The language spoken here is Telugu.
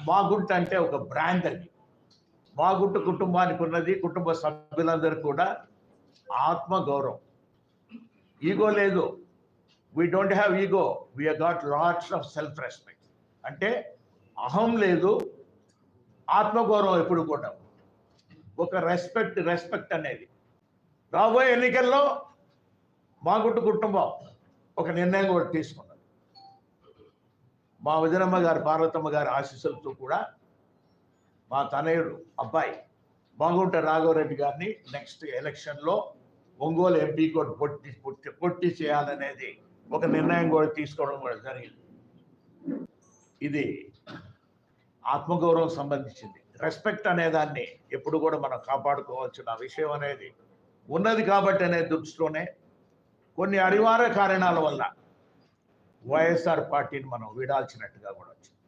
మాగుంట అంటే ఒక బ్రాండ్ అది. మాగుంట కుటుంబానికి ఉన్నది, కుటుంబ సభ్యులందరూ కూడా ఆత్మగౌరవం. ఈగో లేదు. We don't have ego, we got lots of self respect. అంటే అహం లేదు, ఆత్మగౌరవం ఎప్పుడు కూడా ఒక రెస్పెక్ట్ అనేది. రాబోయే ఎన్నికల్లో మాగుంట కుటుంబం ఒక నిర్ణయం కూడా తీసుకున్నది. మా వదినమ్మ గారు, పార్వతమ్మ గారి ఆశీస్సులతో కూడా మా తనయుడు అబ్బాయి మాగుంట రాఘవరెడ్డి గారిని నెక్స్ట్ ఎలక్షన్లో ఒంగోలు ఎంపీ కూడా పొట్టి చేయాలనేది ఒక నిర్ణయం కూడా తీసుకోవడం కూడా జరిగింది. ఇది ఆత్మగౌరవం సంబంధించింది. రెస్పెక్ట్ అనేదాన్ని ఎప్పుడు కూడా మనం కాపాడుకోవాల్సిన విషయం అనేది ఉన్నది. కాబట్టి అనే దృష్టిలోనే కొన్ని అనివార్య కారణాల వల్ల వైఎస్ఆర్ పార్టీని మనం వీడాల్సినట్టుగా కూడా వచ్చింది.